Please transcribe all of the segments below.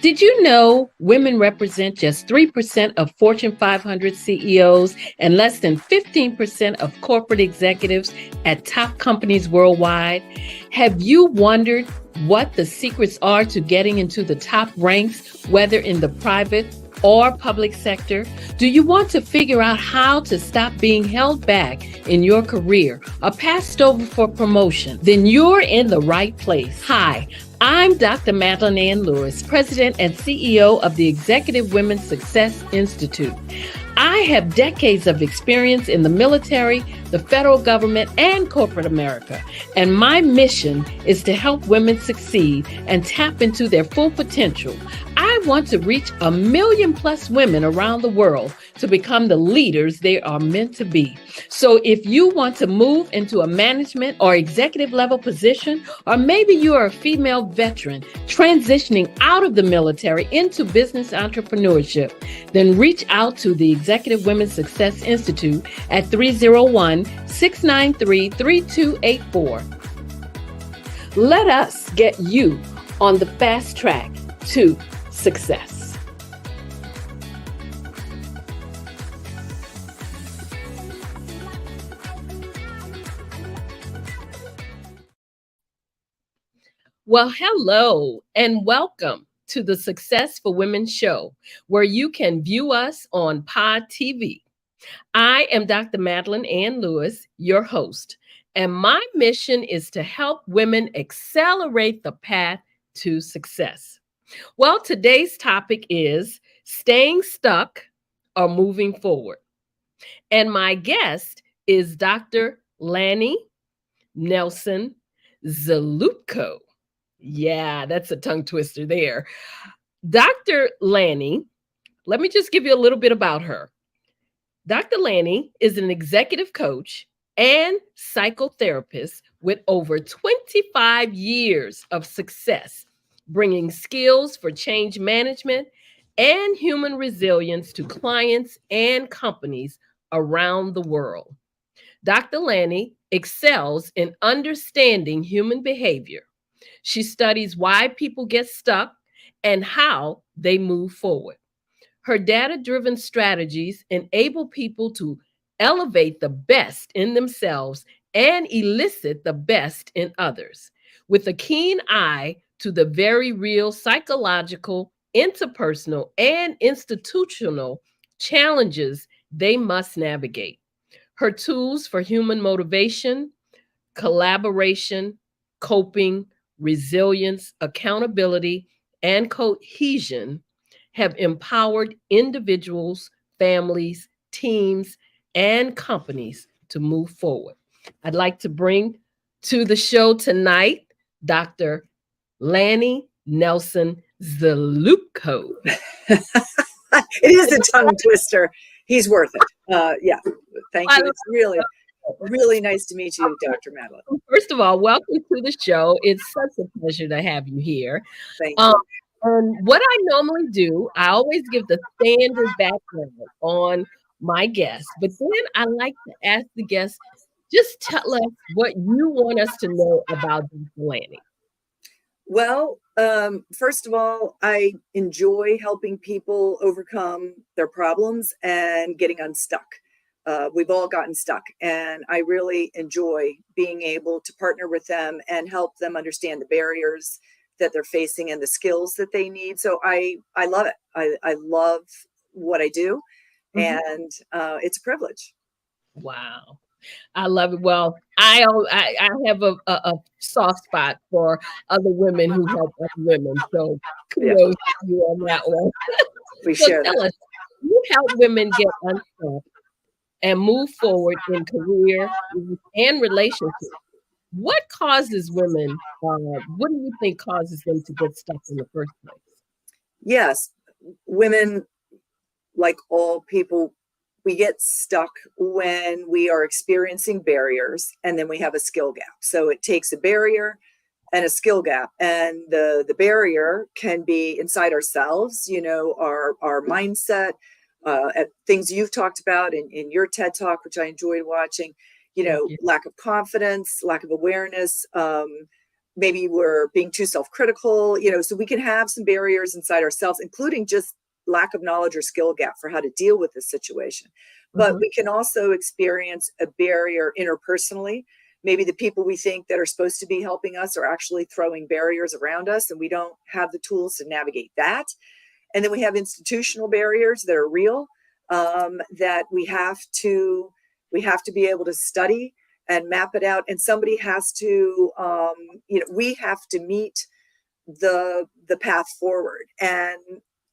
Did you know women represent just 3% of Fortune 500 CEOs and less than 15% of corporate executives at top companies worldwide? Have you wondered what the secrets are to getting into the top ranks, whether in the private or public sector? Do you want to figure out how to stop being held back in your career or passed over for promotion? Then you're in the right place. Hi, I'm Dr. Madeline Ann Lewis, President and CEO of the Executive Women's Success Institute. I have decades of experience in the military, the federal government, and corporate America, and my mission is to help women succeed and tap into their full potential. I want to reach 1 million plus women around the world to become the leaders they are meant to be. So if you want to move into a management or executive level position, or maybe you are a female veteran transitioning out of the military into business entrepreneurship, then reach out to the Executive Women's Success Institute at 301-693-3284. Let us get you on the fast track to success. Well, hello and welcome to the Success for Women show, where you can view us on Pod TV. I am Dr. Madeline Ann Lewis, your host, and my mission is to help women accelerate the path to success. Well, today's topic is staying stuck or moving forward. And my guest is Dr. Lanny Nelson Zalupko. Yeah, that's a tongue twister there. Dr. Lanny, let me just give you a little bit about her. Dr. Lanny is an executive coach and psychotherapist with over 25 years of success, bringing skills for change management and human resilience to clients and companies around the world. Dr. Lanny excels in understanding human behavior. She studies why people get stuck and how they move forward. Her data-driven strategies enable people to elevate the best in themselves and elicit the best in others, with a keen eye to the very real psychological, interpersonal, and institutional challenges they must navigate. Her tools for human motivation, collaboration, coping, resilience, accountability, and cohesion have empowered individuals, families, teams, and companies to move forward. I'd like to bring to the show tonight Dr. Lanny Nelson Zalupko. It is a tongue twister. He's worth it. Yeah, thank you. It's really nice to meet you, Dr. Madeline. First of all, welcome to the show. It's such a pleasure to have you here. Thank you. And what I normally do, I always give the standard background on my guests, but then I like to ask the guests, just tell us what you want us to know about Dr. Lanny. Well, first of all, I enjoy helping people overcome their problems and getting unstuck. We've all gotten stuck, and I really enjoy being able to partner with them and help them understand the barriers that they're facing and the skills that they need. So I love it. I love what I do, and it's a privilege. Wow. I love it. Well, I have a soft spot for other women who help other women. So kudos to you on that one. We So share tell that. us, you help women get unstuck and move forward in career and relationships. What causes women, what do you think causes them to get stuck in the first place? Yes, women, like all people, we get stuck when we are experiencing barriers and then we have a skill gap. So it takes a barrier and a skill gap. And the barrier can be inside ourselves, our mindset, things you've talked about in your TED Talk, which I enjoyed watching, lack of confidence, lack of awareness, maybe we're being too self-critical, so we can have some barriers inside ourselves, including just lack of knowledge or skill gap for how to deal with this situation. But we can also experience a barrier interpersonally. Maybe the people we think that are supposed to be helping us are actually throwing barriers around us, and we don't have the tools to navigate that. And then we have institutional barriers that are real, that we have to be able to study and map it out. And somebody has to, we have to meet the path forward. And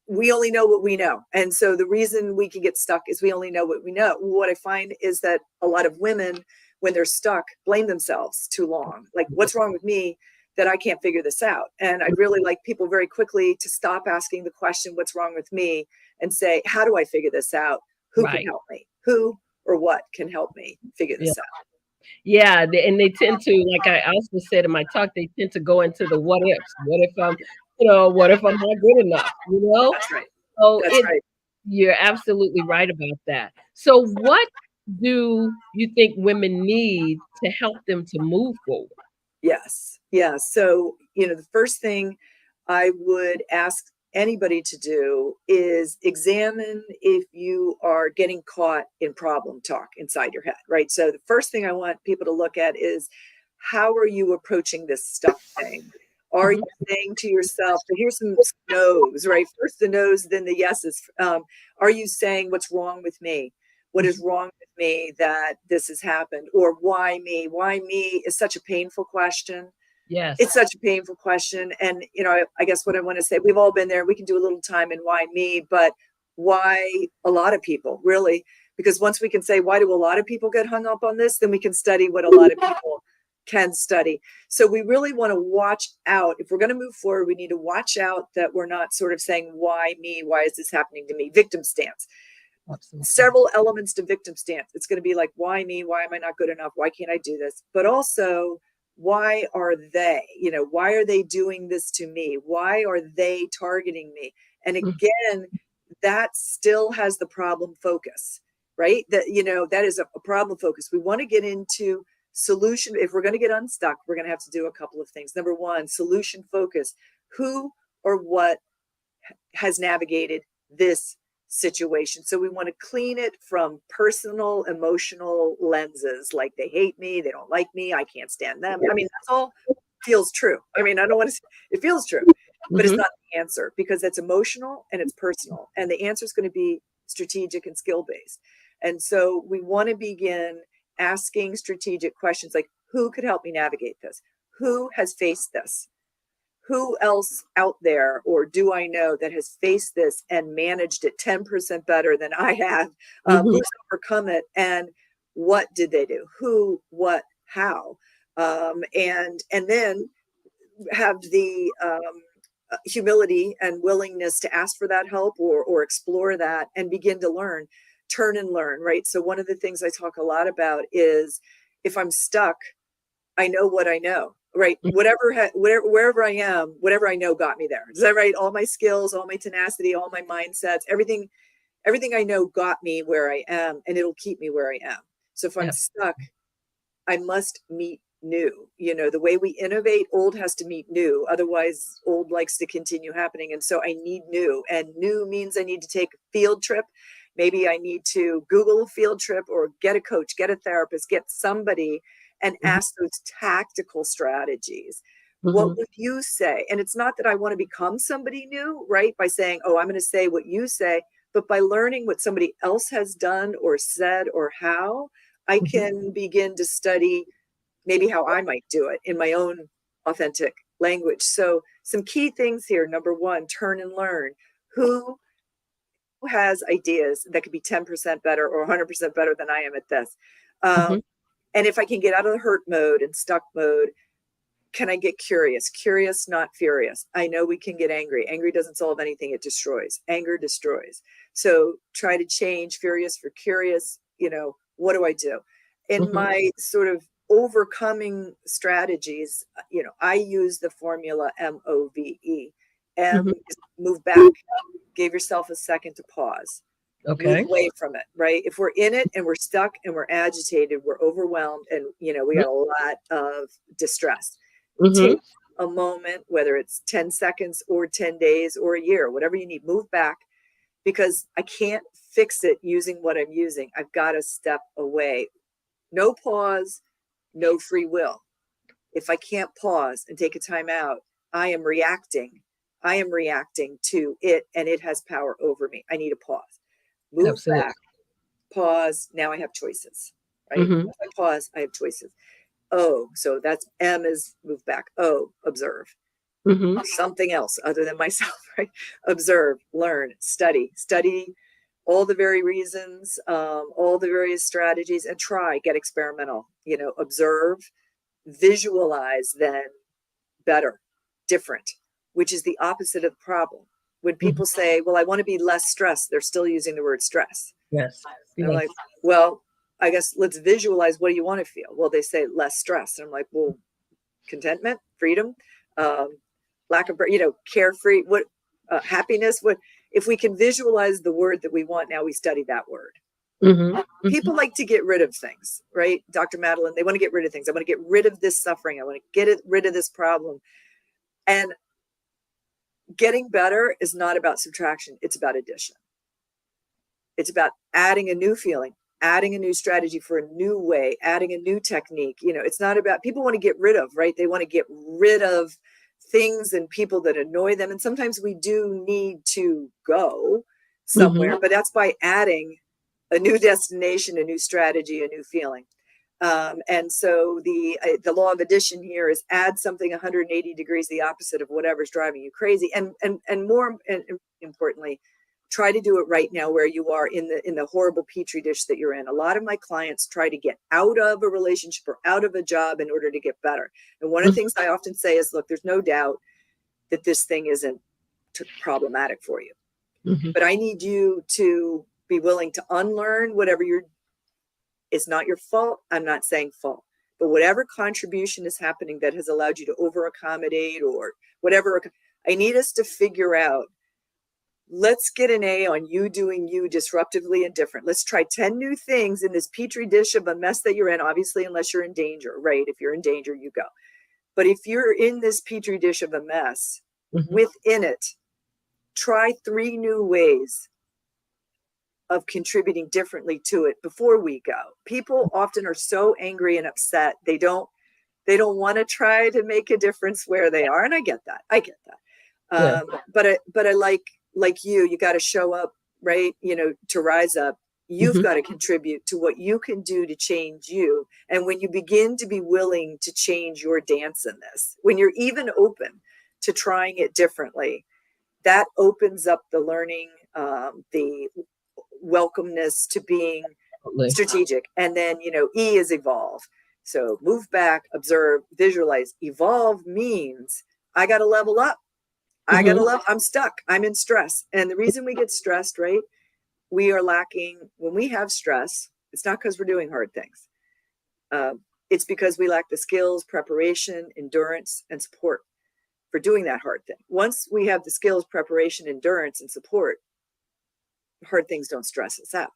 we only know what we know. And so the reason we can get stuck is we only know what we know. What I find is that a lot of women, when they're stuck, blame themselves too long. Like, what's wrong with me that I can't figure this out? And I'd really like people very quickly to stop asking the question, what's wrong with me? And say, how do I figure this out? Who can help me? Who or what can help me figure this out? Yeah, and they tend to, like I also said in my talk, they tend to go into the what ifs. What if I'm not good enough? That's right. So That's right. you're absolutely right about that. So what do you think women need to help them to move forward? Yes. Yeah. So, the first thing I would ask anybody to do is examine if you are getting caught in problem talk inside your head, right? So the first thing I want people to look at is, how are you approaching this stuck thing? Are you saying to yourself, so here's some no's, right? First the no's, then the yeses. Are you saying, what's wrong with me? What is wrong with me that this has happened? Or why me? Why me is such a painful question. Yes. It's such a painful question. And, I guess what I want to say, we've all been there. We can do a little time in why me, but why a lot of people, really? Because once we can say, why do a lot of people get hung up on this? Then we can study what a lot of people can study. So we really want to watch out. If we're going to move forward, we need to watch out that we're not sort of saying, why me? Why is this happening to me? Victim stance. Absolutely. Several elements to victim stance. It's going to be like, why me? Why am I not good enough? Why can't I do this? But also, why are they? Why are they doing this to me? Why are they targeting me? And again, that still has the problem focus, right? That is a problem focus. We want to get into solution. If we're going to get unstuck, we're going to have to do a couple of things. Number one, solution focus. Who or what has navigated this situation? So we want to clean it from personal, emotional lenses, like they hate me, they don't like me, I can't stand them. I mean, that's all feels true. I mean, I don't want to say it feels true, but it's not the answer, because it's emotional and it's personal. And the answer is going to be strategic and skill-based. And so we want to begin asking strategic questions like, who could help me navigate this? Who has faced this? Who else out there, or do I know, that has faced this and managed it 10% better than I have? Who's overcome it, and what did they do? Who, what, how? And then have the humility and willingness to ask for that help, or explore that and begin to learn, turn and learn, right? So one of the things I talk a lot about is, if I'm stuck, I know what I know. Right. Wherever I am, whatever I know got me there. Is that right? All my skills, all my tenacity, all my mindsets, everything I know got me where I am, and it'll keep me where I am. So if I'm stuck, I must meet new. The way we innovate, old has to meet new. Otherwise, old likes to continue happening. And so I need new, and new means I need to take a field trip. Maybe I need to Google a field trip, or get a coach, get a therapist, get somebody, and ask those tactical strategies. What would you say? And it's not that I want to become somebody new, right? By saying, oh, I'm going to say what you say, but by learning what somebody else has done or said, or how I can begin to study maybe how I might do it in my own authentic language. So some key things here. Number one, turn and learn. Who has ideas that could be 10% better or 100% better than I am at this? And if I can get out of the hurt mode and stuck mode, can I get curious? Curious, not furious. I know we can get angry. Angry doesn't solve anything. It destroys. Anger destroys. So try to change furious for curious. What do I do? In my sort of overcoming strategies, I use the formula MOVE. M is move back. Give yourself a second to pause. Move away from it, right? If we're in it and we're stuck and we're agitated, we're overwhelmed, and we got a lot of distress. Mm-hmm. Take a moment, whether it's 10 seconds or 10 days or a year, whatever you need, move back, because I can't fix it using what I'm using. I've got to step away. No pause, no free will. If I can't pause and take a time out, I am reacting. I am reacting to it, and it has power over me. I need a pause. Move Absolutely. back, pause. Now I have choices, right? Mm-hmm. If I pause, I have choices. Oh, so that's M is move back. Oh, observe. Mm-hmm. Something else other than myself, right? Observe, learn, study all the very reasons, all the various strategies, and try, get experimental, observe, visualize, then better, different, which is the opposite of the problem. When Mm-hmm. people say, well, I want to be less stressed, they're still using the word stress. Yes. And I'm Yes. like, well, I guess let's visualize, what do you want to feel? Well, they say less stress. And I'm like, well, contentment, freedom, um, lack of, carefree, what, happiness, what, if we can visualize the word that we want, now we study that word. Mm-hmm. Mm-hmm. People like to get rid of things, right? Dr. Madeline, they want to get rid of things. I want to get rid of this suffering. I want to rid of this problem. And getting better is not about subtraction. It's about addition. It's about adding a new feeling, adding a new strategy for a new way, adding a new technique. It's not about, people want to get rid of, right? They want to get rid of things and people that annoy them. And sometimes we do need to go somewhere, but that's by adding a new destination, a new strategy, a new feeling. And so the law of addition here is add something 180 degrees the opposite of whatever's driving you crazy, and more importantly, try to do it right now where you are in the horrible petri dish that you're in. A lot of my clients try to get out of a relationship or out of a job in order to get better. And one of the things I often say is, look, there's no doubt that this thing isn't problematic for you, but I need you to be willing to unlearn whatever it's not your fault. I'm not saying fault, but whatever contribution is happening that has allowed you to over accommodate or whatever, I need us to figure out, let's get an A on you doing you disruptively and different. Let's try 10 new things in this petri dish of a mess that you're in, obviously, unless you're in danger, right? If you're in danger, you go. But if you're in this petri dish of a mess, within it, try 3 new ways of contributing differently to it before we go. People often are so angry and upset. They don't want to try to make a difference where they are. And I get that. Yeah. But I like you got to show up, right? To rise up. You've got to contribute to what you can do to change you. And when you begin to be willing to change your dance in this, when you're even open to trying it differently, that opens up the learning, the welcomeness to being strategic. And then, E is evolve. So move back, observe, visualize. Evolve means I got to level up. I'm stuck. I'm in stress. And the reason we get stressed, right? We are lacking, when we have stress, it's not because we're doing hard things. It's because we lack the skills, preparation, endurance, and support for doing that hard thing. Once we have the skills, preparation, endurance, and support, hard things don't stress us out.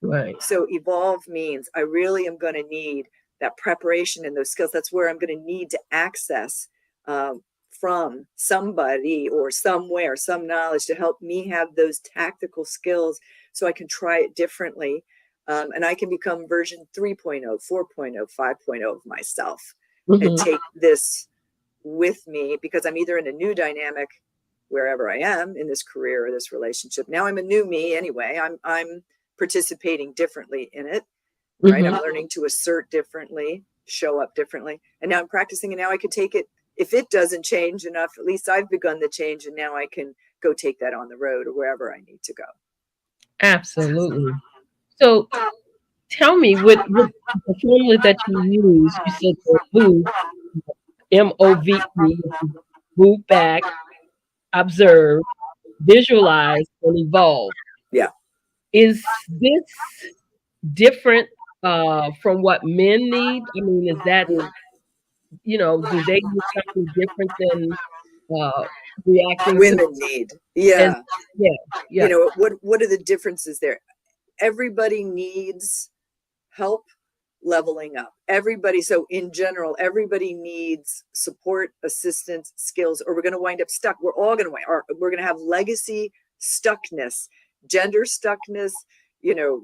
Right. So evolve means I really am going to need that preparation and those skills. That's where I'm going to need to access from somebody or somewhere, some knowledge to help me have those tactical skills so I can try it differently. And I can become version 3.0, 4.0, 5.0 of myself and take this with me, because I'm either in a new dynamic wherever I am in this career or this relationship. Now I'm a new me anyway. I'm participating differently in it, right? I'm learning to assert differently, show up differently. And now I'm practicing, and now I could take it. If it doesn't change enough, at least I've begun the change, and now I can go take that on the road or wherever I need to go. Absolutely. So tell me, with the formula that you use, you said the move, MOVE, move back, observe, visualize, and evolve. Yeah. Is this different from what men need? I mean, is that, do they need something different than reacting to Women need. and Yeah. yeah, yeah. What are the differences there? Everybody needs help, leveling up. Everybody, so in general, everybody needs support, assistance, skills, or we're going to wind up stuck. We're all going to we're going to have legacy stuckness, gender stuckness,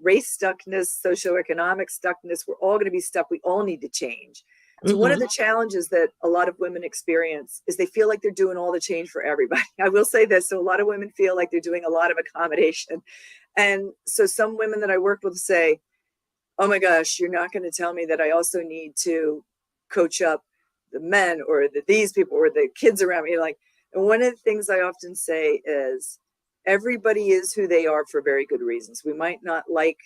race stuckness, socioeconomic stuckness. We're all going to be stuck. We all need to change. So one of the challenges that a lot of women experience is they feel like they're doing all the change for everybody. I will say this. So a lot of women feel like they're doing a lot of accommodation. And so some women that I work with say, oh my gosh, you're not going to tell me that I also need to coach up the men or these people or the kids around me. And one of the things I often say is everybody is who they are for very good reasons. We might not like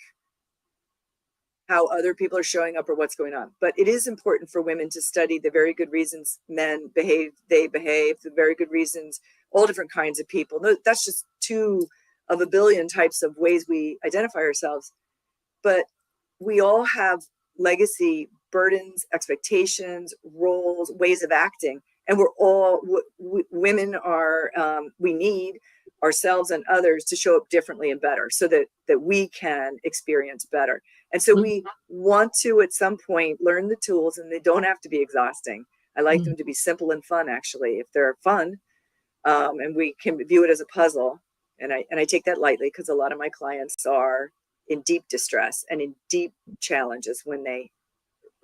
how other people are showing up or what's going on, but it is important for women to study the very good reasons men behave, the very good reasons, all different kinds of people. That's just 2 of a billion types of ways we identify ourselves. But we all have legacy, burdens, expectations, roles, ways of acting. And we're all, women are, we need ourselves and others to show up differently and better so that we can experience better. And so we want to, at some point, learn the tools, and they don't have to be exhausting. I like them to be simple and fun, actually, if they're fun, and we can view it as a puzzle. And I take that lightly because a lot of my clients are in deep distress and in deep challenges when they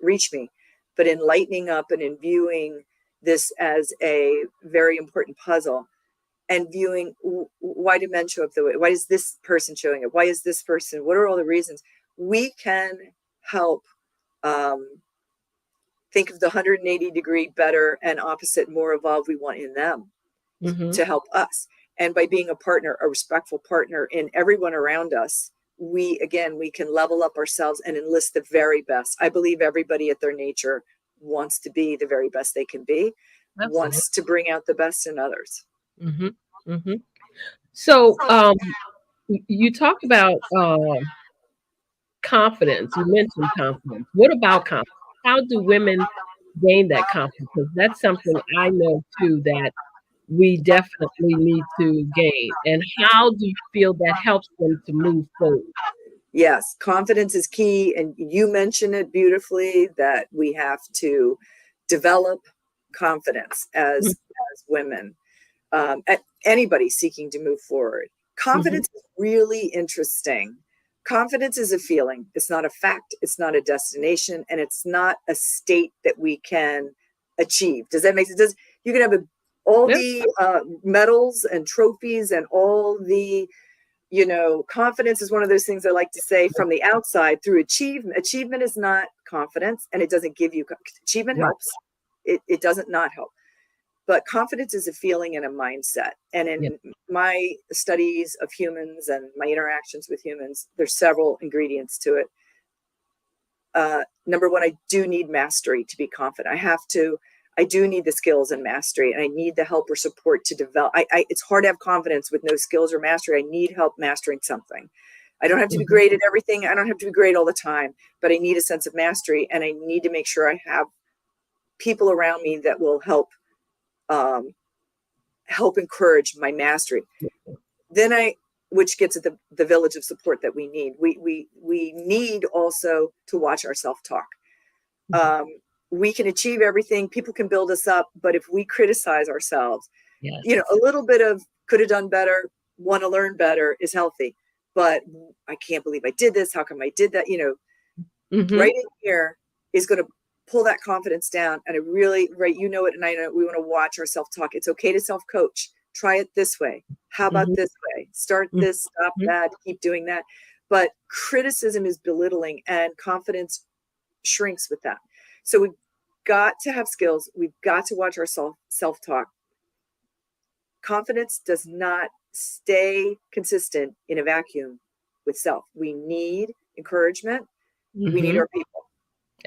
reach me. But in lightening up and in viewing this as a very important puzzle and viewing why did men show up the way? Why is this person showing up? Why is this person? What are all the reasons? We can help think of the 180-degree better and opposite, more evolved we want in them to help us. And by being a partner, a respectful partner in everyone around us, we can level up ourselves and enlist the very best. I believe everybody at their nature wants to be the very best they can be, wants to bring out the best in others. So you talked about confidence. You mentioned confidence. What about confidence? How do women gain that confidence? Because that's something I know too that we definitely need to gain. And how do you feel that helps them to move forward? Yes, confidence is key. And you mentioned it beautifully that we have to develop confidence as women, anybody seeking to move forward. Confidence is really interesting. Confidence is a feeling. It's not a fact. It's not a destination. And it's not a state that we can achieve. Does that make sense? You can have all the medals and trophies and all the, confidence is one of those things I like to say from the outside through achievement. Achievement is not confidence, and it doesn't give you achievement helps. It doesn't not help. But confidence is a feeling and a mindset. And in my studies of humans and my interactions with humans, there's several ingredients to it. Number one, I do need mastery to be confident. I do need the skills and mastery, and I need the help or support to develop. It's hard to have confidence with no skills or mastery. I need help mastering something. I don't have to be great at everything. I don't have to be great all the time, but I need a sense of mastery, and I need to make sure I have people around me that will help encourage my mastery. Then which gets at the village of support that we need. We need also to watch our self-talk. We can achieve everything. People can build us up, but if we criticize ourselves, a little bit of could have done better, want to learn better is healthy. But I can't believe I did this. How come I did that? Right in here is going to pull that confidence down. And it and I know we want to watch our self-talk. It's okay to self-coach. Try it this way. How about this way? Start this, stop that, keep doing that. But criticism is belittling, and confidence shrinks with that. So we've got to have skills. We've got to watch our self-talk. Confidence does not stay consistent in a vacuum with self. We need encouragement. We need our people.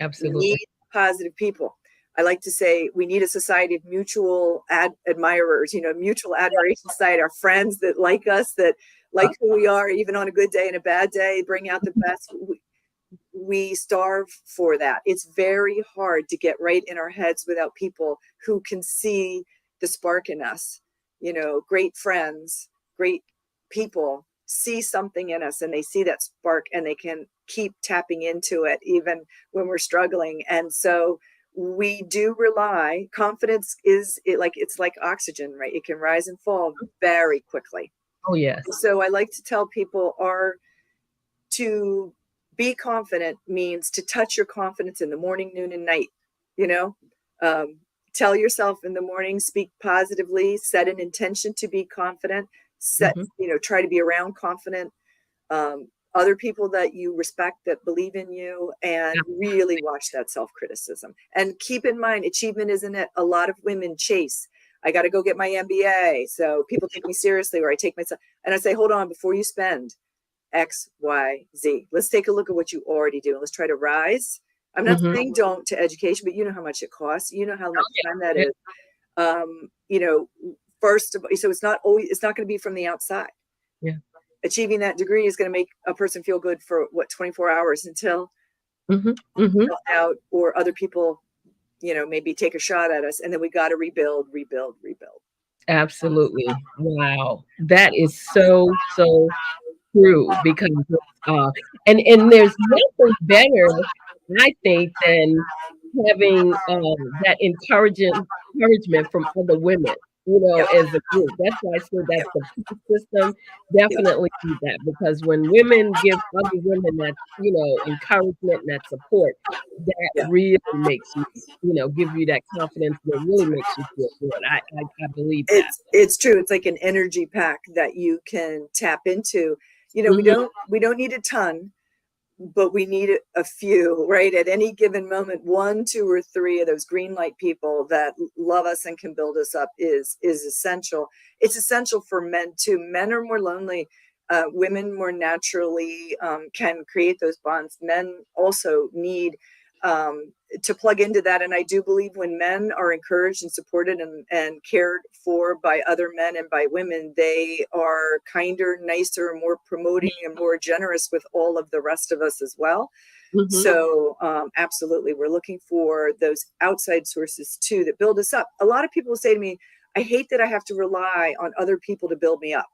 Absolutely. We need positive people. I like to say we need a society of mutual admirers, mutual admiration society, our friends that like us, that like who we are, even on a good day and a bad day, bring out the best. We starve for that. It's very hard to get right in our heads without people who can see the spark in us. Great friends, great people see something in us, and they see that spark, and they can keep tapping into it even when we're struggling. And so we do rely, confidence is it like, it's like oxygen, right? It can rise and fall very quickly. Oh, yes. So I like to tell people to be confident means to touch your confidence in the morning, noon, and night, you know, tell yourself in the morning, speak positively, set an intention to be confident, Mm-hmm. try to be around confident, other people that you respect, that believe in you, and really watch that self-criticism. And keep in mind, achievement isn't it. A lot of women chase, I got to go get my MBA, so people take me seriously, or I take myself, and I say, hold on, before you spend X, Y, Z, let's take a look at what you already do, and let's try to rise. I'm not Mm-hmm. saying don't to education, but you know how much it costs. You know how much Oh, time that yeah. is. You know, first of all, so it's not going to be from the outside. Yeah. Achieving that degree is going to make a person feel good for what, 24 hours until Mm-hmm. Mm-hmm. out, or other people, maybe take a shot at us, and then we got to rebuild. Absolutely. Wow. That is so, so true because uh and there's nothing better, I think, than having that encouragement from other women, Yep. as a group. That's why I say that Yep. support system Yep. definitely need that, because when women give other women that, encouragement and that support, that Yeah. really makes you, give you that confidence, that really makes you feel good. I believe that. It's true. It's like an energy pack that you can tap into. We Hmm. don't need a ton, but we need a few, right? At any given moment, one, two, or three of those green light people that love us and can build us up is essential. It's essential for men too. Men are more lonely. Women more naturally can create those bonds. Men also need to plug into that. And I do believe when men are encouraged and supported and cared for by other men and by women, they are kinder, nicer, more promoting, and more generous with all of the rest of us as well. Hmm. So absolutely, we're looking for those outside sources too that build us up. A lot of people say to me, I hate that I have to rely on other people to build me up.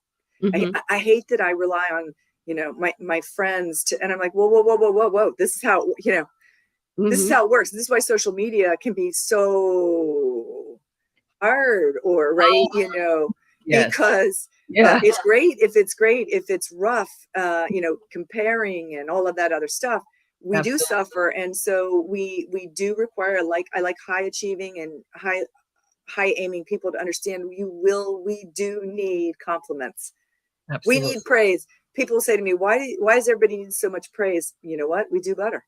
I, Hmm. I hate that I rely on, my friends to, and I'm like, whoa. This is Hmm. how it works. This is why social media can be so hard, or right, Yes. because Yeah. if it's rough, comparing and all of that other stuff, we do Absolutely. suffer. And so we do require, like, I like high achieving and high aiming people to understand, we do need compliments. We need Absolutely. praise. People say to me, why does everybody need so much praise? You know what? We do better.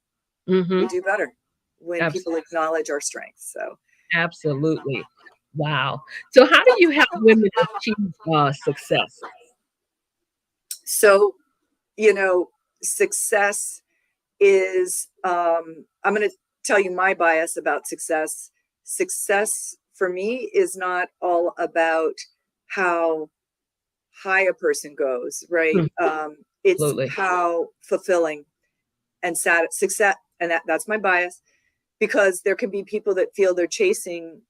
We Hmm. do better when people Absolutely. acknowledge our strengths. So, Absolutely. Wow. So how do you help women achieve success? so, success is, I'm going to tell you my bias about success. Success for me is not all about how high a person goes, right? Mhm. It's Absolutely. how fulfilling and sad success. And that's my bias, because there can be people that feel they're chasing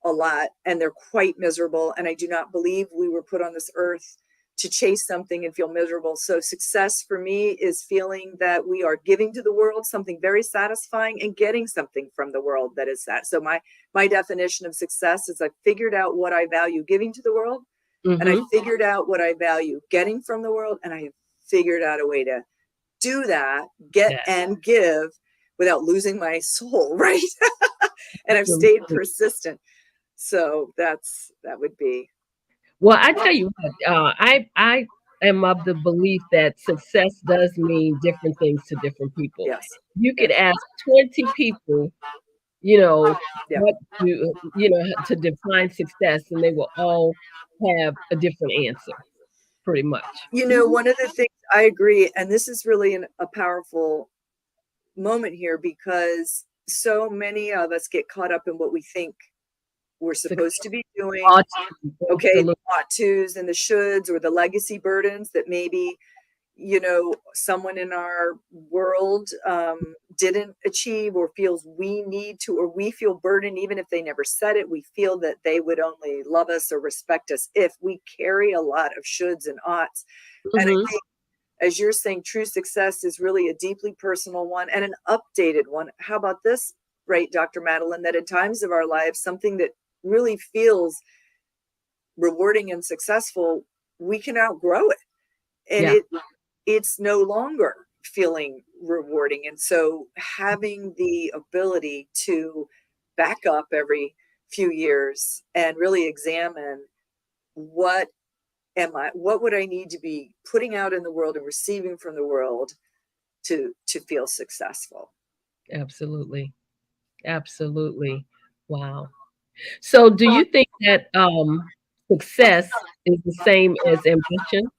a lot and they're quite miserable. And I do not believe we were put on this earth to chase something and feel miserable. So success for me is feeling that we are giving to the world something very satisfying and getting something from the world that is that. So my definition of success is I figured out what I value giving to the world, and I Hmm. figured out what I value getting from the world, and I have figured out a way to do that, get That. and give without losing my soul, right? And I've stayed Absolutely. persistent. So that would be, Well, I tell you what, I am of the belief that success does mean different things to different people. yes, You could yes, ask 20 people, yeah. what to define success, and they will all have a different answer, pretty much. One of the things I agree, and this is really a powerful moment here, because so many of us get caught up in what we think we're supposed Success to be doing. ought to, Okay, the absolutely. ought tos and the shoulds, or the legacy burdens that maybe someone in our world didn't achieve, or feels we need to, or we feel burdened, even if they never said it. We feel that they would only love us or respect us if we carry a lot of shoulds and oughts. And I Hmm. think as you're saying, true success is really a deeply personal one and an updated one. How about this, right, Dr. Madeline, that in times of our lives, something that really feels rewarding and successful, we can outgrow it. And Yeah. it's no longer feeling rewarding. And so having the ability to back up every few years and really examine what what would I need to be putting out in the world and receiving from the world to feel successful. Absolutely. Absolutely. Wow. So do you think that success is the same as ambition?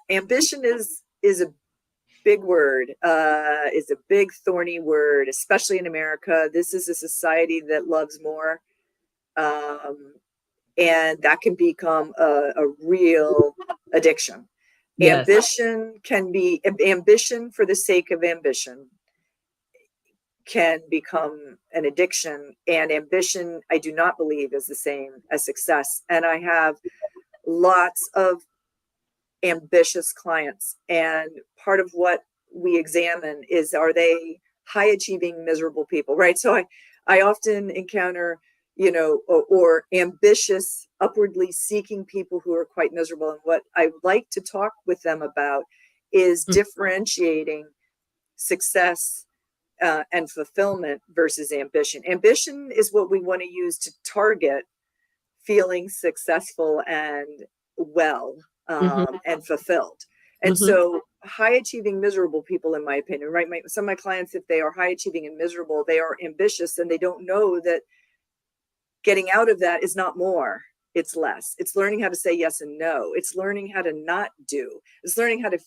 Ambition is a big word, is a big thorny word, especially in America. This is a society that loves more. Um, and that can become a real addiction. Yes. Ambition can be ambition for the sake of ambition can become an addiction, and ambition I do not believe is the same as success. And I have lots of ambitious clients, and part of what we examine is, are they high achieving miserable people, right? So I often encounter, or ambitious upwardly seeking people who are quite miserable, and what I like to talk with them about is Mhm. differentiating success and fulfillment versus ambition. Ambition is what we want to use to target feeling successful and well, Mhm. and fulfilled. And Mhm. so high achieving miserable people, in my opinion, right, some of my clients, if they are high achieving and miserable, they are ambitious, and they don't know that getting out of that is not more, it's less. It's learning how to say yes and no. It's learning how to not do. It's learning how to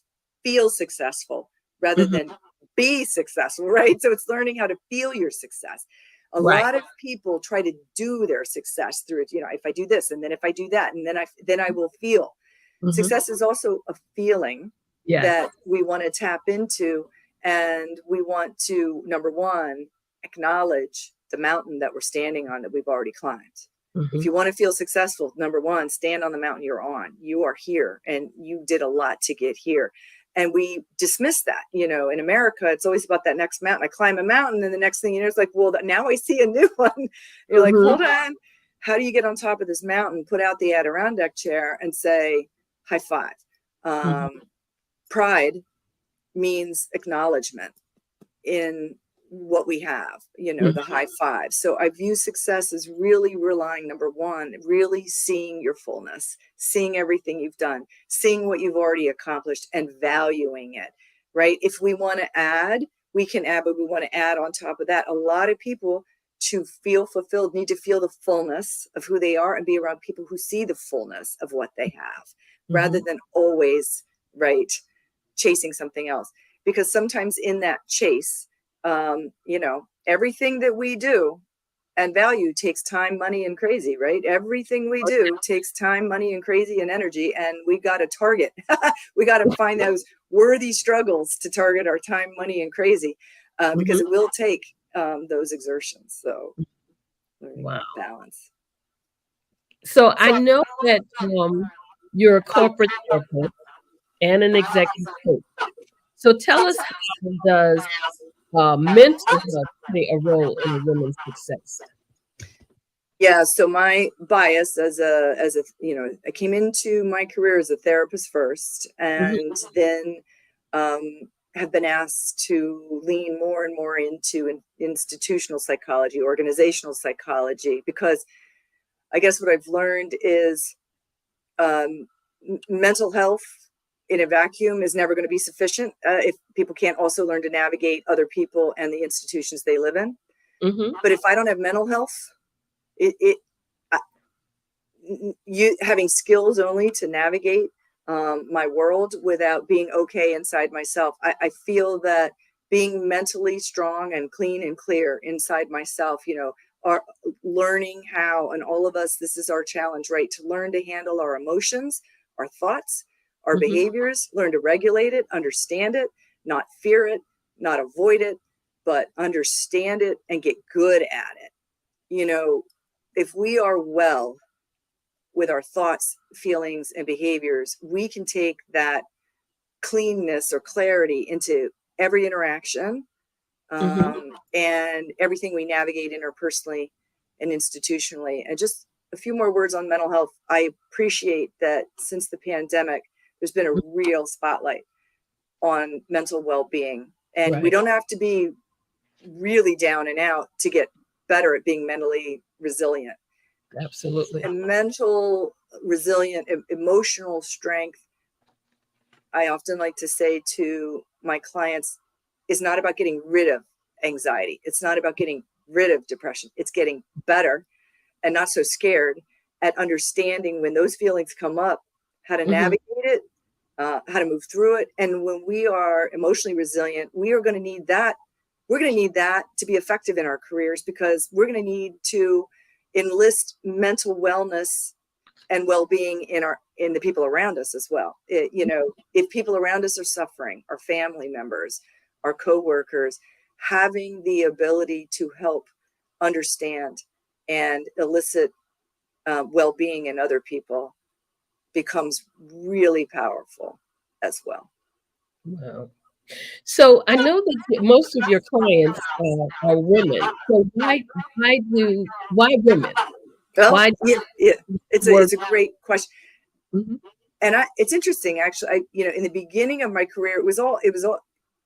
feel successful rather Mhm. than be successful, right? So it's learning how to feel your success. A Right. lot of people try to do their success through it. If I do this, and then if I do that, and then I will feel. Mhm. Success is also a feeling Yes. that we want to tap into, and we want to, number one, acknowledge the mountain that we're standing on that we've already climbed. If Mhm. you want to feel successful, number one, stand on the mountain you're on. You are here, and you did a lot to get here. And we dismiss that. In America, it's always about that next mountain. I climb a mountain, and the next thing you know, it's like, well, now I see a new one. You're like, Mhm. hold on. How do you get on top of this mountain, put out the Adirondack chair, and say, high five? Mhm. Pride means acknowledgement in what we have, Mhm. the high five. So I view success as really relying, number one, really seeing your fullness, seeing everything you've done, seeing what you've already accomplished, and valuing it, right? If we want to add, we can add, but we want to add on top of that. A lot of people, to feel fulfilled, need to feel the fullness of who they are and be around people who see the fullness of what they have, rather Mhm. than always, right, chasing something else. Because sometimes in that chase, everything that we do and value takes time, money, and crazy, right? Everything we do takes time, money, and crazy and energy. And we got to target. We got to find those worthy struggles to target our time, money, and crazy, because Mhm. it will take those exertions. So learning Wow. that balance. So I know that you're a corporate therapist and an executive coach. So tell us, how does mental health play a role in a woman's success? Yeah, so my bias as a I came into my career as a therapist first, Mhm. and then have been asked to lean more and more into institutional psychology, organizational psychology, because I guess what I've learned is um, mental health in a vacuum is never going to be sufficient if people can't also learn to navigate other people and the institutions they live in. Mhm. But if I don't have mental health, it you having skills only to navigate my world without being okay inside myself. I feel that being mentally strong and clean and clear inside myself, are learning how, and all of us, this is our challenge, right? To learn to handle our emotions, our thoughts, our Mhm. behaviors, learn to regulate it, understand it, not fear it, not avoid it, but understand it and get good at it. You know, if we are well with our thoughts, feelings, and behaviors, we can take that cleanness or clarity into every interaction, and everything we navigate interpersonally and institutionally. And just a few more words on mental health. I appreciate that since the pandemic, there's been a real spotlight on mental well-being. And we don't have to be really down and out to get better at being mentally resilient. Absolutely. And mental resilient, emotional strength, I often like to say to my clients, is not about getting rid of anxiety. It's not about getting rid of depression. It's getting better and not so scared at understanding when those feelings come up, how to navigate it, how to move through it. And when we are emotionally resilient, we are going to need that. We're going to need that to be effective in our careers, because we're going to need to enlist mental wellness and well-being in the people around us as well. If people around us are suffering, our family members, our coworkers, having the ability to help understand and elicit well-being in other people becomes really powerful as well. Wow. So I know that most of your clients are women. So why women? Well, Why work? it's a great question. Mhm. And it's interesting, actually. In the beginning of my career, it was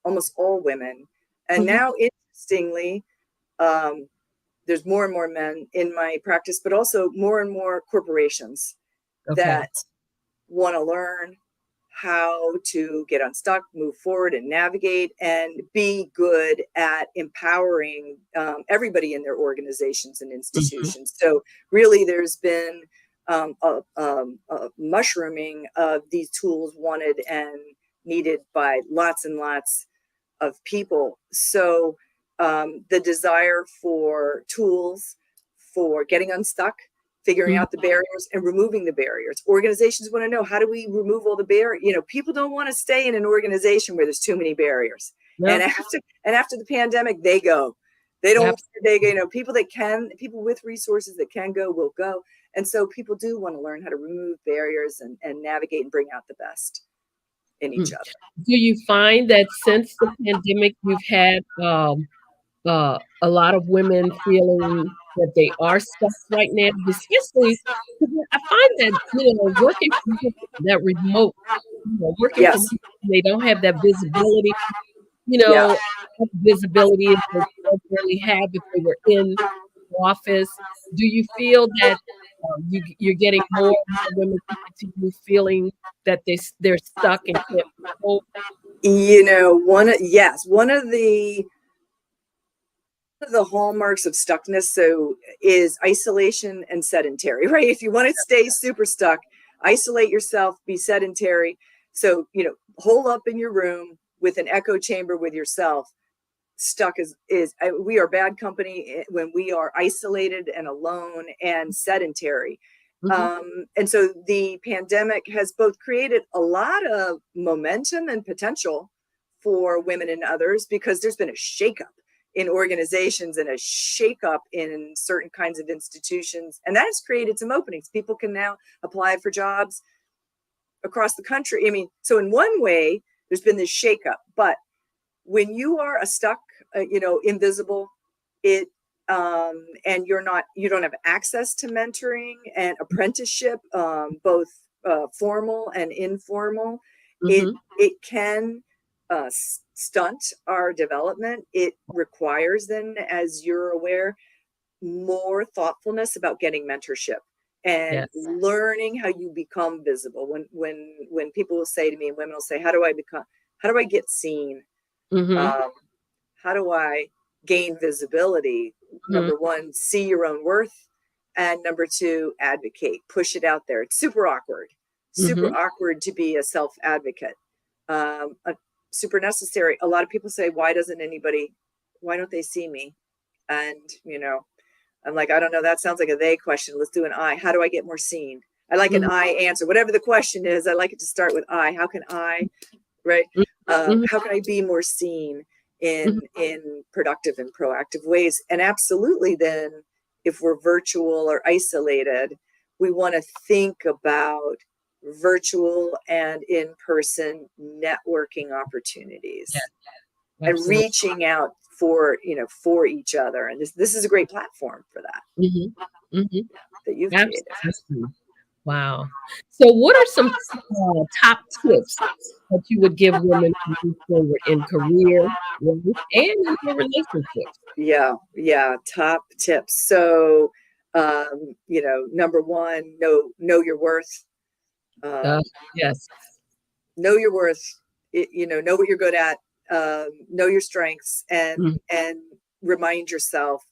almost all women. And now, interestingly, there's more and more men in my practice, but also more and more corporations that want to learn how to get unstuck, move forward, and navigate, and be good at empowering everybody in their organizations and institutions. So really, there's been a mushrooming of these tools wanted and needed by lots and lots of people. So the desire for tools for getting unstuck, figuring out the barriers, and removing the barriers. Organizations want to know, how do we remove all the barriers? People don't want to stay in an organization where there's too many barriers. No. And after the pandemic, they go. They don't. They people with resources that can go will go. And so people do want to learn how to remove barriers and navigate and bring out the best in each other. Do you find that since the pandemic, you've had a lot of women feeling that they are stuck right now, especially I find that, working from home, that remote, working from home, they don't have that visibility, visibility as they don't really have if they were in the office. Do you feel that you're getting more and more women coming to you feeling that they're stuck and can't move? One of the hallmarks of stuckness is isolation and sedentary, right? If you want to stay super stuck, isolate yourself, be sedentary. So, hole up in your room with an echo chamber with yourself. Stuck we are bad company when we are isolated and alone and sedentary. And so the pandemic has both created a lot of momentum and potential for women and others, because there's been a shakeup in organizations and a shakeup in certain kinds of institutions. And that has created some openings. People can now apply for jobs across the country. So in one way, there's been this shakeup. But when you are stuck, invisible, and you don't have access to mentoring and apprenticeship, both formal and informal, it can stunt our development. It requires, then, as you're aware, more thoughtfulness about getting mentorship and learning how you become visible. When people will say to me, and women will say, how do I get seen? How do I gain visibility? Number one, see your own worth. And number two, advocate, push it out there. It's super awkward to be a self-advocate. Super necessary. A lot of people say, why don't they see me? And, I'm like, I don't know. That sounds like a they question. Let's do an I. How do I get more seen? I like an I answer. Whatever the question is, I like it to start with I. How can I, right? How can I be more seen in productive and proactive ways? And absolutely, then, if we're virtual or isolated, we want to think about virtual and in-person networking Yeah, opportunities and absolutely. reaching out for, for each other. And this is a great platform for that, Mhm. Mhm. that you've created. Absolutely. Wow. So what are some top tips that you would give women to move forward in career, life, and in their relationships? Yeah. Top tips. So, number one, know your worth. Uh, Um, yes. know your worth. Know what you're good at. Know your strengths, Mhm. and remind yourself.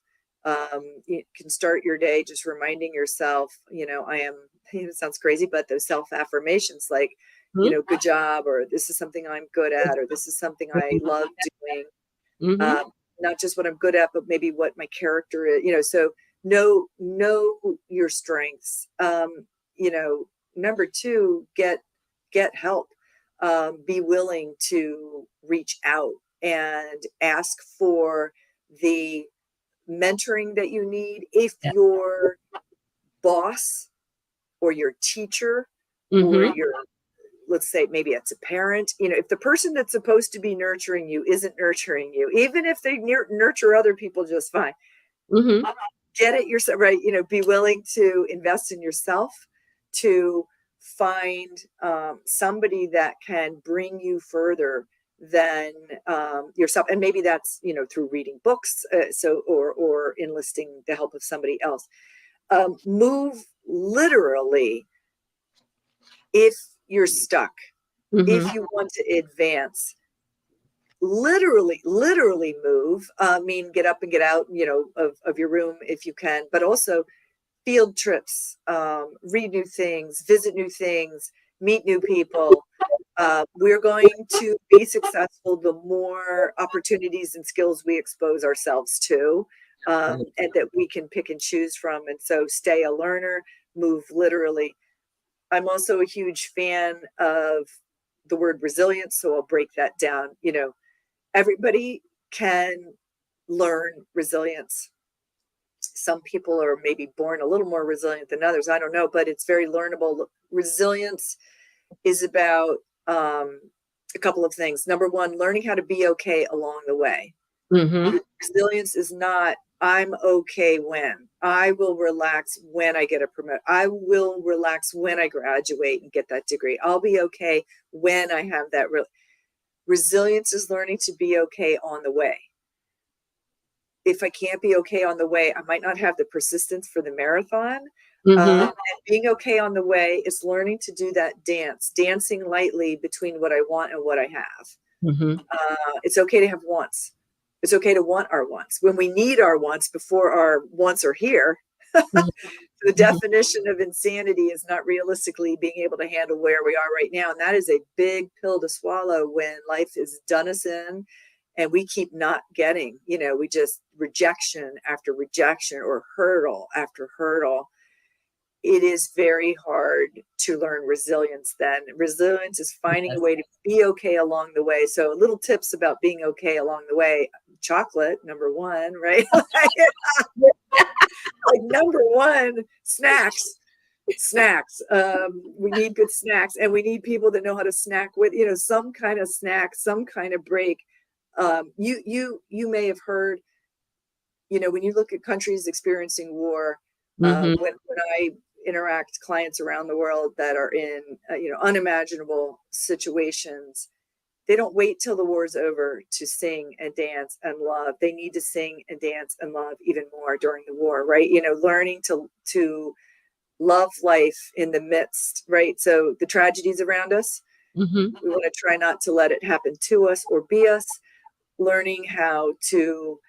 You can start your day just reminding yourself. I am. It sounds crazy, but those self affirmations, like, good job, or this is something I'm good at, or this is something I love doing. Mhm. um, Not just what I'm good at, but maybe what my character is. So know your strengths. Number two, get help. Be willing to reach out and ask for the mentoring that you need. If Yeah. your boss or your teacher or Mhm. your, let's say maybe it's a parent, if the person that's supposed to be nurturing you isn't nurturing you, even if they nurture other people just fine, Mhm. get it yourself right. Be willing to invest in yourself, to find somebody that can bring you further than yourself. And maybe that's through reading books, or enlisting the help of somebody else. Move literally if you're stuck, if Mhm. you want to advance. Literally move. Mean get up and get out, of your room if you can, but also field trips, read new things, visit new things, meet new people. We're going to be successful the more opportunities and skills we expose ourselves to, and that we can pick and choose from. And so stay a learner, move literally. I'm also a huge fan of the word resilience, so I'll break that down. Everybody can learn resilience. Some people are maybe born a little more resilient than others. I don't know, but it's very learnable. Resilience is about a couple of things. Number one, learning how to be okay along the way. Mhm. Resilience is not, I'm okay when. I will relax when I get a promotion. I will relax when I graduate and get that degree. I'll be okay when I have that. Resilience is learning to be okay on the way. If I can't be okay on the way, I might not have the persistence for the marathon. Mhm. And being okay on the way is learning to do that dancing lightly between what I want and what I have. Mhm. It's okay to have wants. It's okay to want our wants. When we need our wants before our wants are here, Mhm. the Mhm. definition of insanity is not realistically being able to handle where we are right now. And that is a big pill to swallow when life has done us in and we keep not getting, we just rejection after rejection or hurdle after hurdle. It is very hard to learn resilience then. Resilience is finding a Yes. way to be okay along the way. So little tips about being okay along the way. Chocolate, number one, right? Like number one, snacks. We need good snacks, and we need people that know how to snack with, some kind of snack, some kind of break. You may have heard, when you look at countries experiencing war, Mhm. when I interact clients around the world that are in unimaginable situations, they don't wait till the war's over to sing and dance and love. They need to sing and dance and love even more during the war, right? Learning to love life in the midst, right? So the tragedies around us, Mhm. we want to try not to let it happen to us or be us. Learning how to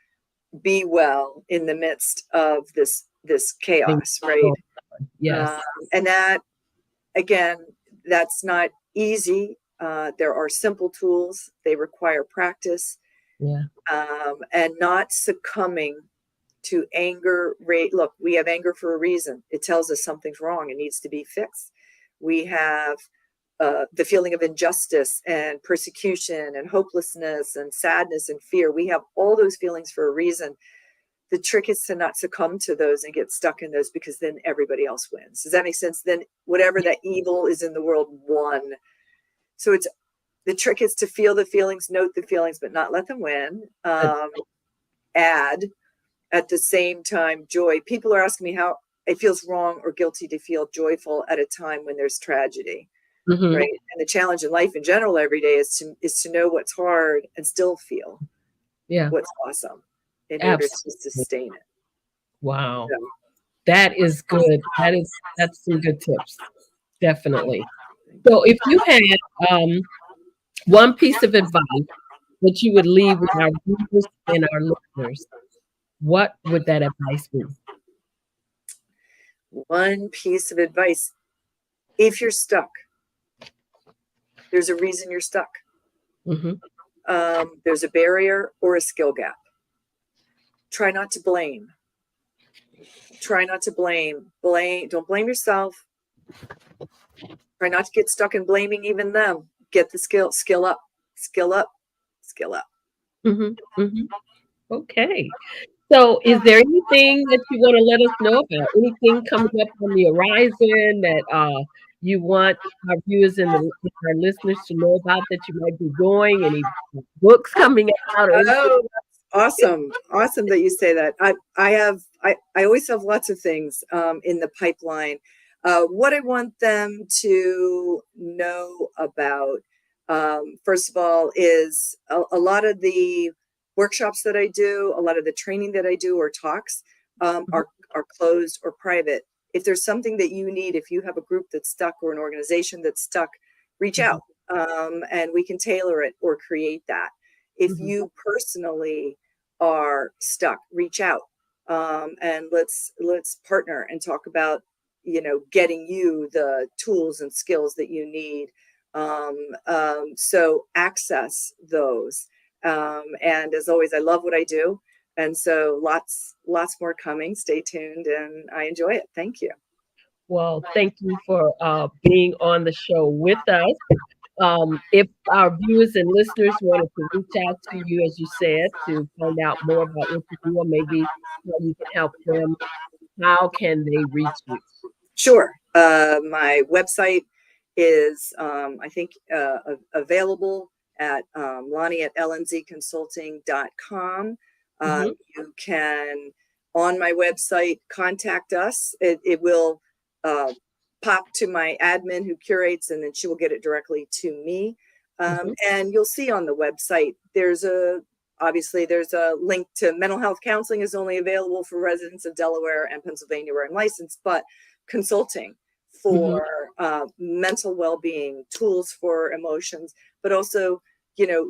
be well in the midst of this Things chaos, right? going on. Um, Yes. and that, again, that's not easy. There are simple tools. They require practice, Yeah. and not succumbing to anger. Look, we have anger for a reason. It tells us something's wrong. It needs to be fixed. We have the feeling of injustice and persecution and hopelessness and sadness and fear. We have all those feelings for a reason. the trick is to not succumb to those and get stuck in those, because then everybody else wins. Does that make sense? Then whatever that evil is in the world won. So it's, the trick is to feel the feelings, note the feelings, but not let them win. Add at the same time joy. People are asking me how it feels wrong or guilty to feel joyful at a time when there's tragedy, Mm-hmm. right? And the challenge in life in general every day is to know what's hard and still feel what's awesome in order to Absolutely. sustain it. Wow. So, That is good. That's some good tips. Definitely. So if you had one piece of advice that you would leave with our viewers and our listeners, what would that advice be? one piece of advice: if you're stuck, there's a reason you're stuck. Mm-hmm. There's a barrier or a skill gap. Try not to blame. Try not to blame. Don't blame yourself. Try not to get stuck in blaming even them. Get the skill up, skill up, skill up. Mm-hmm. Mm-hmm. Okay. So is there anything that you want to let us know about? Anything coming up on the horizon that you want our viewers and our listeners to know about that you might be doing? Any books coming out or anything? Oh, awesome. Awesome that you say that. I always have lots of things in the pipeline. What I want them to know about, first of all, is a lot of the workshops that I do, a lot of the training that I do or talks are closed or private. If there's something that you need, if you have a group that's stuck or an organization that's stuck, reach Mhm, out and we can tailor it or create that. If mhm, you personally are stuck, reach out and let's partner and talk about, getting you the tools and skills that you need. So access those. And as always, I love what I do, and so lots more coming. Stay tuned, and I enjoy it. Thank you. Well, thank you for being on the show with us. If our viewers and listeners wanted to reach out to you, as you said, to find out more about what you do, or maybe how you can help them, how can they reach you? Sure. My website is, I think, available at Lonnie at lnzconsulting.com. Hmm. You can, on my website, contact us. It will uh, pop to my admin who curates, and then she will get it directly to me. Hmm. And you'll see on the website, obviously there's a link to mental health counseling is only available for residents of Delaware and Pennsylvania where I'm licensed, but consulting Hmm. for mental well-being, tools for emotions, but also,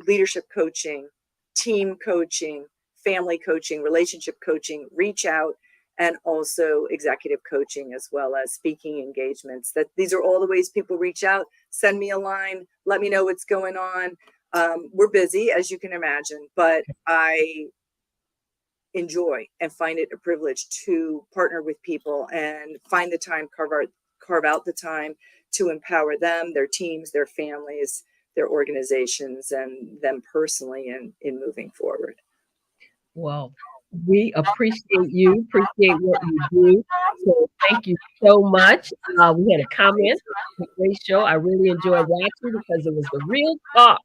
leadership coaching, team coaching, family coaching, relationship coaching. Reach out. And also executive coaching, as well as speaking engagements. That these are all the ways people reach out. Send me a line. Let me know what's going on. We're busy, as you can imagine, but I enjoy and find it a privilege to partner with people and find the time, carve out the time to empower them, their teams, their families, their organizations, and them personally in moving forward. Well, we appreciate you, appreciate what you do. So thank you so much. We had a comment. A great show. I really enjoyed watching because it was the real talk.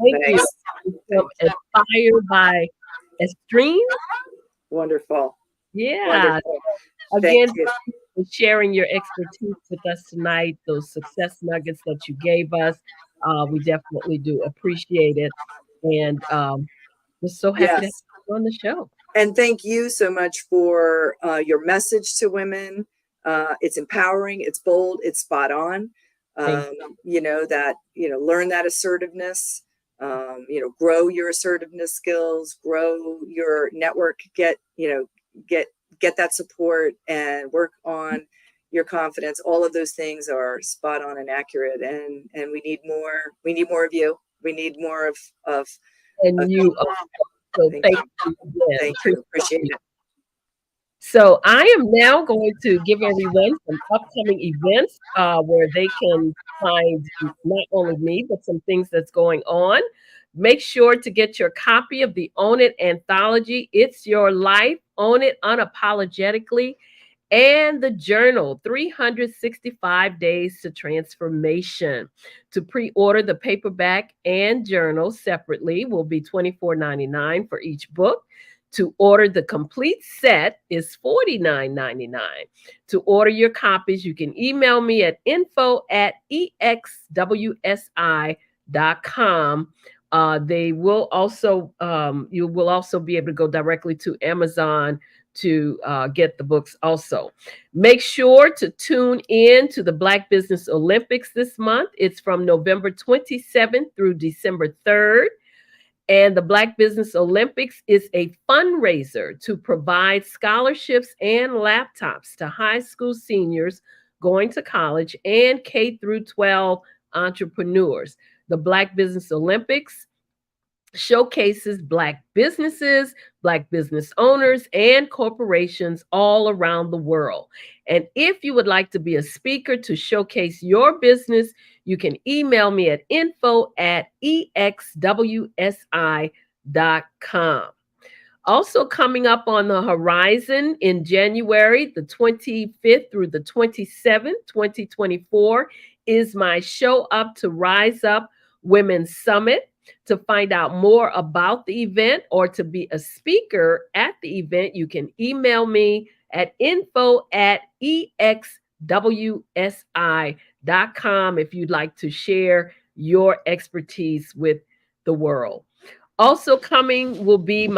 Thank you. Nice. From Thank you. Inspired by Extreme. Wonderful. Yeah. Wonderful. Thank Again, you. for sharing your expertise with us tonight, those success nuggets that you gave us. We definitely do appreciate it. And we're so happy to have Yes. you on the show. And thank you so much for your message to women. It's empowering, it's bold, it's spot on. Thank Learn that assertiveness, grow your assertiveness skills, grow your network, get that support and work on your confidence. All of those things are spot on and accurate. And we need more of you. We need more of and you. So thank thank you. you again. Thank you. Appreciate it. So I am now going to give everyone some upcoming events where they can find not only me, but some things that's going on. Make sure to get your copy of the Own It anthology. It's Your Life Own It Unapologetically, and the journal 365 Days to Transformation. To pre-order the paperback and journal separately will be $24.99 for each book. To order the complete set is $49.99. To order your copies, you can email me at info@exwsi.com. They will also you will also be able to go directly to Amazon to get the books also. Make sure to tune in to the Black Business Olympics this month. It's from November 27th through December 3rd. And the Black Business Olympics is a fundraiser to provide scholarships and laptops to high school seniors going to college and K through 12 entrepreneurs. The Black Business Olympics showcases Black businesses, Black business owners, and corporations all around the world. And if you would like to be a speaker to showcase your business, you can email me at info@exwsi.com. Also, coming up on the horizon in January, the 25th through the 27th, 2024, is my Show Up to Rise Up Women's Summit. To find out more about the event or to be a speaker at the event, you can email me at info@exwsi.com if you'd like to share your expertise with the world. Also coming will be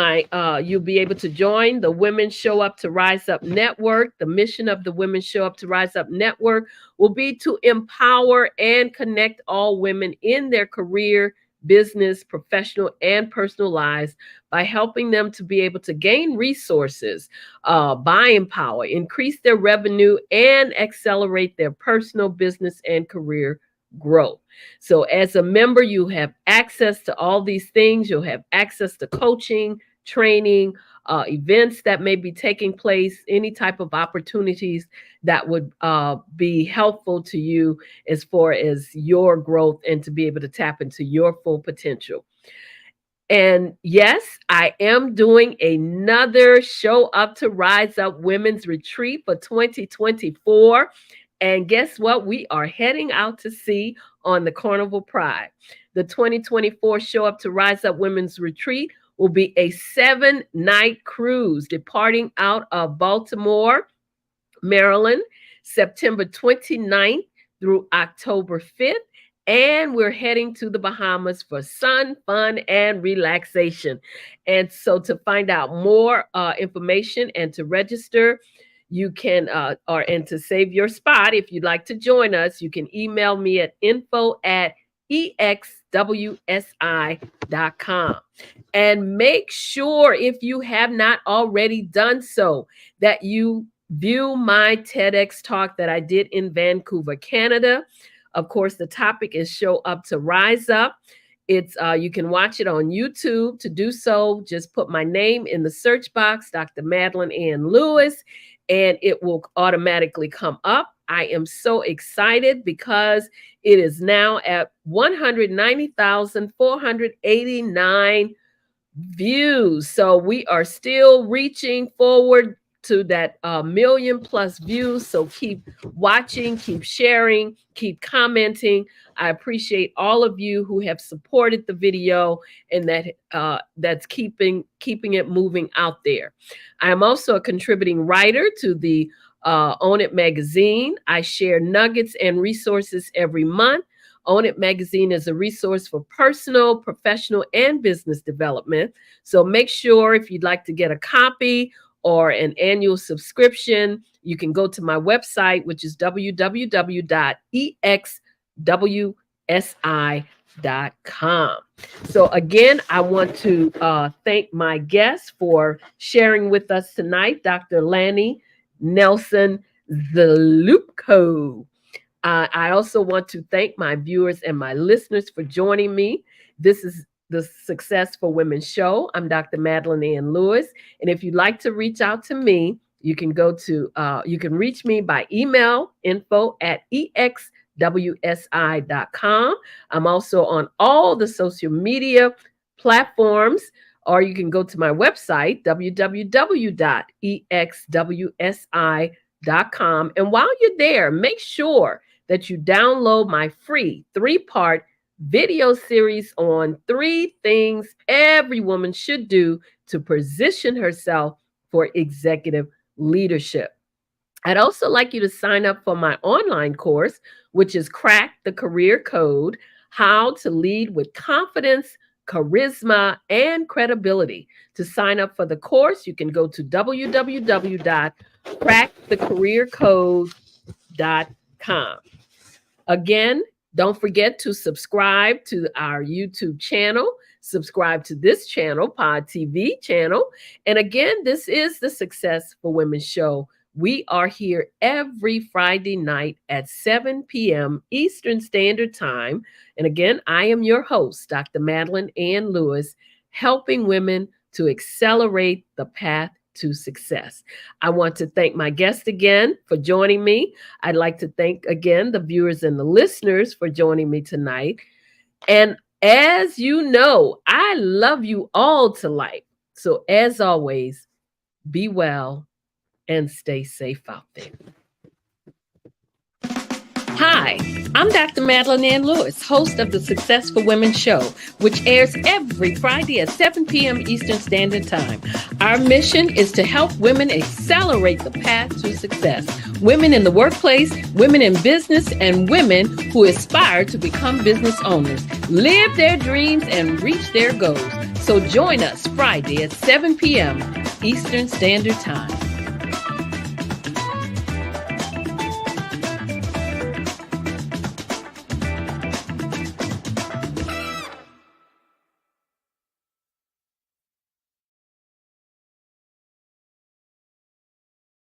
you'll be able to join the Women Show Up to Rise Up Network. The mission of the Women Show Up to Rise Up Network will be to empower and connect all women in their career, business, professional, and personal lives by helping them to be able to gain resources, buying power, increase their revenue, and accelerate their personal, business, and career growth. So, as a member, you have access to all these things. You'll have access to coaching, training, events that may be taking place, any type of opportunities that would be helpful to you as far as your growth and to be able to tap into your full potential. And yes, I am doing another Show Up to Rise Up Women's Retreat for 2024. And guess what? We are heading out to sea on the Carnival Pride. The 2024 Show Up to Rise Up Women's Retreat will be a 7-night cruise departing out of Baltimore, Maryland, September 29th through October 5th. And we're heading to the Bahamas for sun, fun, and relaxation. And so to find out more information and to register, you can, and to save your spot, if you'd like to join us, you can email me at info@exwsi.com. And make sure, if you have not already done so, that you view my TEDx talk that I did in Vancouver, Canada. Of course, the topic is Show Up to Rise Up. It's you can watch it on YouTube. To do so, just put my name in the search box, Dr. Madeline Ann Lewis, and it will automatically come up. I am so excited because it is now at 190,489 views. So we are still reaching forward to that million plus views. So keep watching, keep sharing, keep commenting. I appreciate all of you who have supported the video and that's keeping it moving out there. I am also a contributing writer to the Own It magazine. I share nuggets and resources every month. Own It magazine is a resource for personal, professional, and business development. So make sure, if you'd like to get a copy or an annual subscription, you can go to my website, which is www.exwsi.com. So again, I want to thank my guest for sharing with us tonight, Dr. Lanny Nelson Zalupko. I also want to thank my viewers and my listeners for joining me. This is the Success for Women show. I'm Dr. Madeline Ann Lewis. And if you'd like to reach out to me, you can you can reach me by email, info@exwsi.com. I'm also on all the social media platforms or you can go to my website, www.exwsi.com. And while you're there, make sure that you download my free 3-part video series on 3 things every woman should do to position herself for executive leadership. I'd also like you to sign up for my online course, which is Crack the Career Code: How to Lead with Confidence, Charisma, and Credibility. To sign up for the course, you can go to www.crackthecareercode.com. Again, don't forget to subscribe to our YouTube channel, subscribe to this channel, Pod TV channel. And again, this is the Success for Women show. We are here every Friday night at 7 p.m. Eastern Standard Time. And again, I am your host, Dr. Madeline Ann Lewis, helping women to accelerate the path to success. I want to thank my guest again for joining me. I'd like to thank again the viewers and the listeners for joining me tonight. And as you know, I love you all to life. So as always, be well and stay safe out there. Hi, I'm Dr. Madeline Ann Lewis, host of the Success for Women show, which airs every Friday at 7 p.m. Eastern Standard Time. Our mission is to help women accelerate the path to success. Women in the workplace, women in business, and women who aspire to become business owners, live their dreams, and reach their goals. So join us Friday at 7 p.m. Eastern Standard Time.